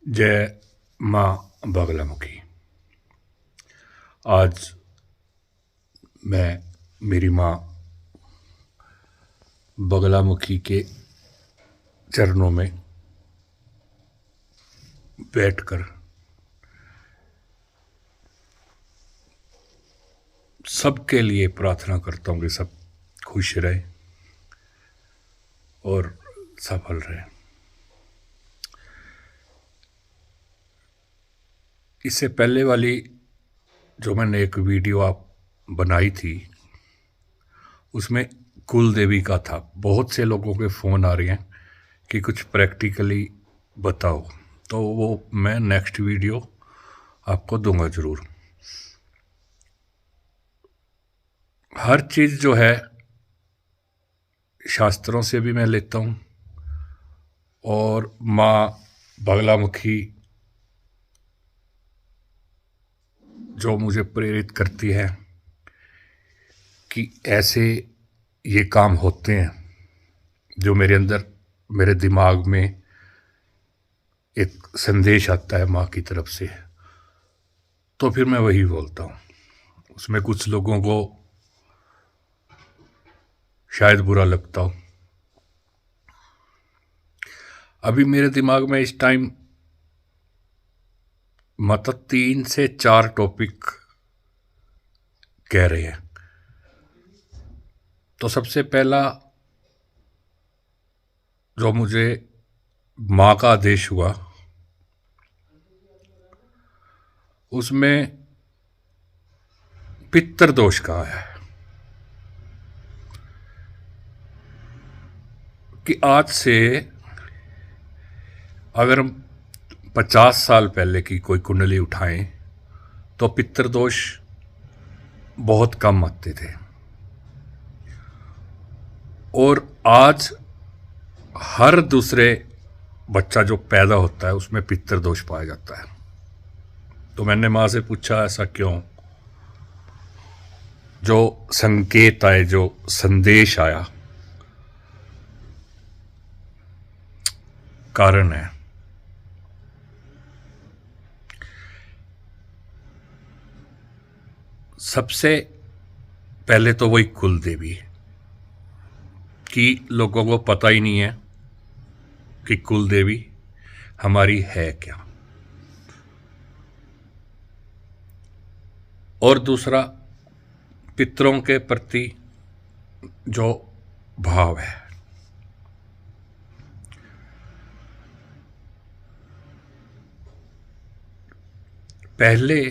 जय माँ बगलामुखी। आज मैं मेरी माँ बगलामुखी के चरणों में बैठकर सबके लिए प्रार्थना करता हूँ कि सब खुश रहे और सफल रहे। इससे पहले वाली जो मैंने एक वीडियो आप बनाई थी उसमें कुल देवी का था। बहुत से लोगों के फ़ोन आ रहे हैं कि कुछ प्रैक्टिकली बताओ, तो वो मैं नेक्स्ट वीडियो आपको दूंगा ज़रूर। हर चीज़ जो है शास्त्रों से भी मैं लेता हूँ और माँ बगलामुखी जो मुझे प्रेरित करती है कि ऐसे ये काम होते हैं, जो मेरे अंदर मेरे दिमाग में एक संदेश आता है माँ की तरफ से, तो फिर मैं वही बोलता हूँ। उसमें कुछ लोगों को शायद बुरा लगता हो। अभी मेरे दिमाग में इस टाइम मतलब 3 से 4 टॉपिक कह रहे हैं। तो सबसे पहला जो मुझे माँ का आदेश हुआ उसमें पितृदोष का है कि आज से अगर हम 50 साल पहले की कोई कुंडली उठाएं तो पितृदोष बहुत कम आते थे और आज हर दूसरे बच्चा जो पैदा होता है उसमें पितृदोष पाया जाता है। तो मैंने माँ से पूछा ऐसा क्यों? जो संकेत आए, जो संदेश आया, कारण है। सबसे पहले तो वही कुल देवी कि लोगों को पता ही नहीं है कि कुल देवी हमारी है क्या। और दूसरा पितरों के प्रति जो भाव है। पहले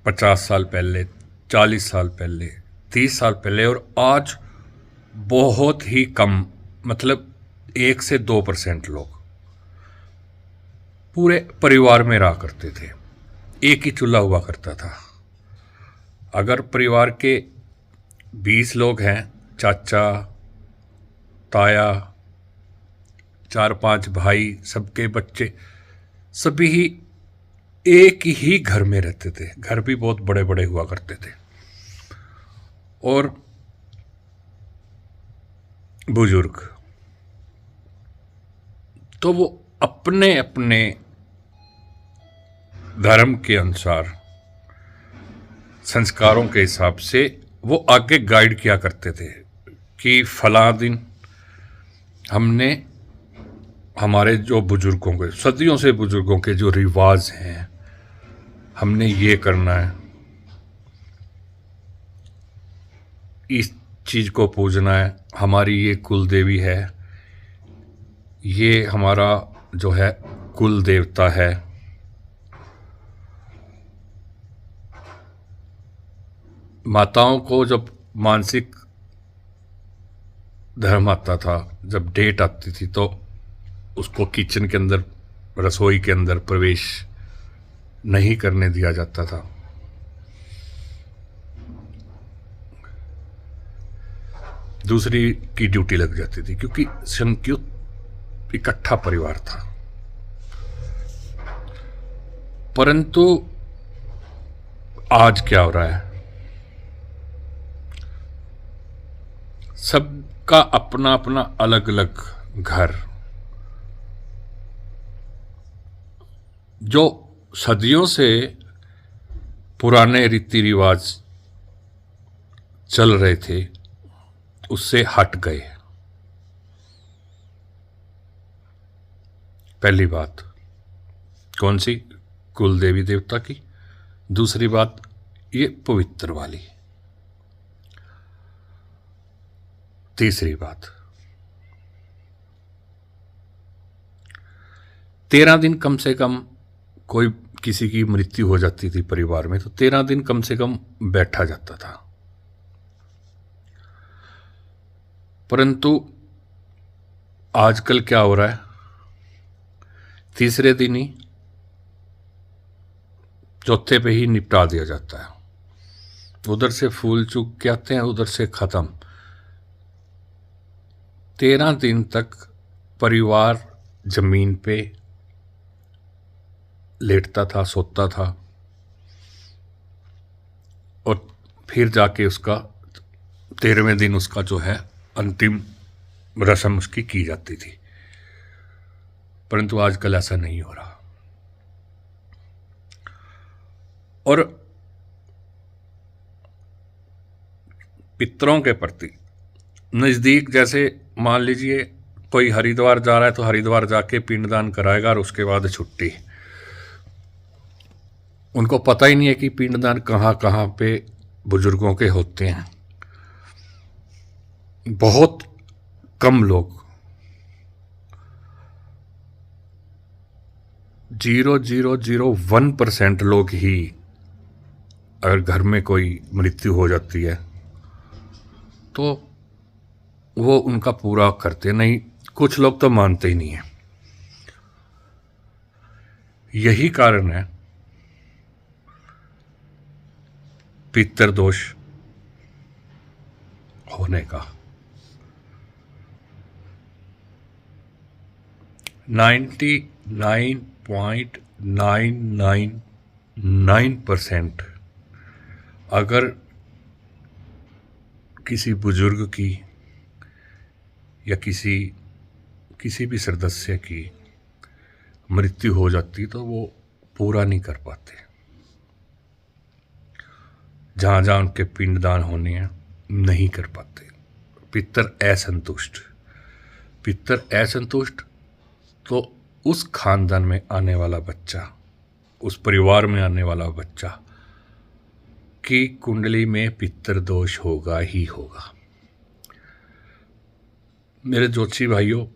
50 साल पहले, 40 साल पहले, 30 साल पहले और आज बहुत ही कम, मतलब 1 से 2% लोग पूरे परिवार में रहा करते थे। एक ही चूल्हा हुआ करता था। अगर परिवार के 20 लोग हैं, चाचा, ताया, 4-5 भाई, सबके बच्चे, सभी ही एक ही घर में रहते थे। घर भी बहुत बड़े बड़े हुआ करते थे और बुजुर्ग तो वो अपने अपने धर्म के अनुसार, संस्कारों के हिसाब से वो आगे गाइड किया करते थे कि फला दिन हमने हमारे जो बुजुर्गों के, सदियों से बुजुर्गों के जो रिवाज हैं, हमने ये करना है, इस चीज़ को पूजना है, हमारी ये कुल देवी है, ये हमारा जो है कुल देवता है। माताओं को जब मानसिक धर्म आता था, जब डेट आती थी, तो उसको किचन के अंदर, रसोई के अंदर प्रवेश नहीं करने दिया जाता था। दूसरी की ड्यूटी लग जाती थी क्योंकि संयुक्त इकट्ठा परिवार था। परंतु आज क्या हो रहा है, सबका अपना अपना अलग अलग घर, जो सदियों से पुराने रीति रिवाज चल रहे थे उससे हट गए। पहली बात कौन सी? कुल देवी देवता की। दूसरी बात ये पवित्र वाली। तीसरी बात 13 दिन कम से कम कोई किसी की मृत्यु हो जाती थी परिवार में तो 13 दिन कम से कम बैठा जाता था। परंतु आजकल क्या हो रहा है, तीसरे दिन ही चौथे पे ही निपटा दिया जाता है। उधर से फूल चूक के आते हैं, उधर से खत्म। 13 दिन तक परिवार जमीन पे लेटता था, सोता था और फिर जाके उसका 13वें दिन उसका जो है अंतिम रस्म उसकी की जाती थी। परंतु आजकल ऐसा नहीं हो रहा। और पितरों के प्रति नज़दीक, जैसे मान लीजिए कोई हरिद्वार जा रहा है तो हरिद्वार जाके पिंडदान कराएगा और उसके बाद छुट्टी। उनको पता ही नहीं है कि पिंडदान कहाँ कहाँ पे बुजुर्गों के होते हैं। बहुत कम लोग, 0.001% लोग ही, अगर घर में कोई मृत्यु हो जाती है तो वो उनका पूरा करते नहीं। कुछ लोग तो मानते ही नहीं है। यही कारण है पितृदोष होने का। 99.999% अगर किसी बुजुर्ग की या किसी भी सदस्य की मृत्यु हो जाती तो वो पूरा नहीं कर पाते। जहाँ जहाँ उनके पिंडदान होने हैं नहीं कर पाते। पितर असंतुष्ट तो उस खानदान में आने वाला बच्चा, उस परिवार में आने वाला बच्चा की कुंडली में पितृदोष होगा ही होगा। मेरे ज्योतिषी भाइयों,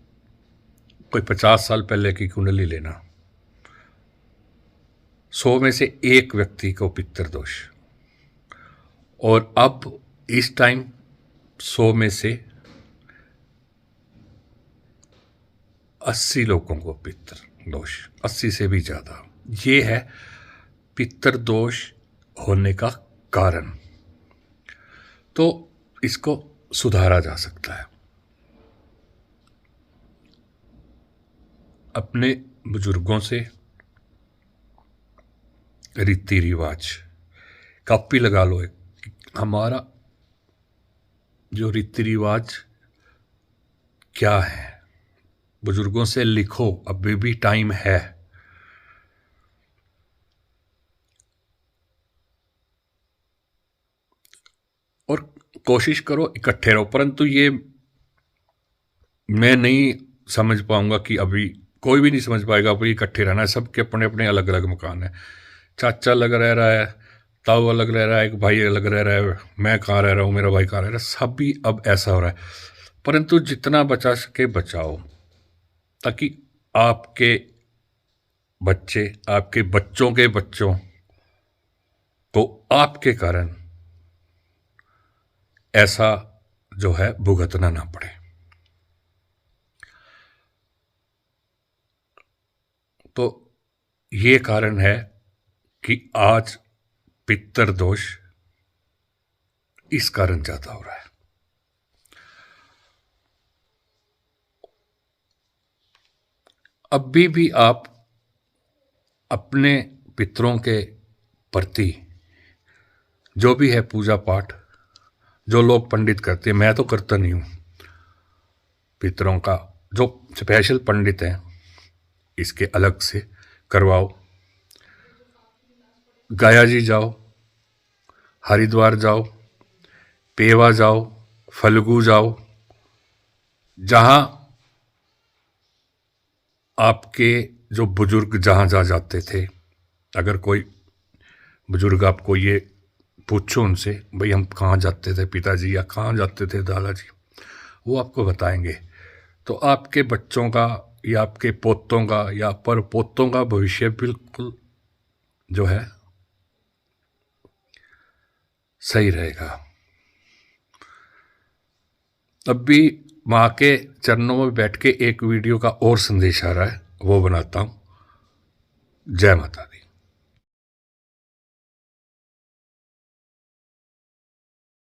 कोई 50 साल पहले की कुंडली लेना, 100 में से एक व्यक्ति को पितृदोष, और अब इस टाइम 100 में से 80 लोगों को पितृदोष, 80 से भी ज़्यादा। ये है पितृदोष होने का कारण। तो इसको सुधारा जा सकता है। अपने बुजुर्गों से रीति रिवाज कॉपी लगा लो। हमारा जो रीति रिवाज क्या है, बुजुर्गों से लिखो, अभी भी टाइम है। और कोशिश करो इकट्ठे रहो। परंतु ये मैं नहीं समझ पाऊंगा कि अभी कोई भी नहीं समझ पाएगा अभी इकट्ठे रहना है। सबके अपने अपने अलग अलग मकान है। चाचा अलग रह रहा है, ताऊ अलग रह रहा है, एक भाई अलग रह रहा है, मैं कहाँ रह रहा हूँ, मेरा भाई कहाँ रह रहा है। सब भी अब ऐसा हो रहा है। परंतु जितना बचा सके बचाओ, ताकि आपके बच्चे, आपके बच्चों के बच्चों को आपके कारण ऐसा जो है भुगतना ना पड़े। तो ये कारण है कि आज पितृदोष इस कारण ज्यादा हो रहा है। अभी भी आप अपने पितरों के प्रति जो भी है पूजा पाठ, जो लोग पंडित करते हैं, मैं तो करता नहीं हूँ। पितरों का जो स्पेशल पंडित हैं इसके अलग से करवाओ। गया जी जाओ, हरिद्वार जाओ, पेवा जाओ, फल्गु जाओ, जहाँ आपके जो बुजुर्ग जहाँ जहाँ जाते थे। अगर कोई बुजुर्ग आपको ये पूछो उनसे, भाई हम कहाँ जाते थे पिताजी, या कहाँ जाते थे दादाजी, वो आपको बताएंगे। तो आपके बच्चों का या आपके पोतों का या पर पोतों का भविष्य बिल्कुल जो है सही रहेगा। अब भी माँ के चरणों में बैठ के एक वीडियो का और संदेश आ रहा है, वो बनाता हूँ। जय माता दी।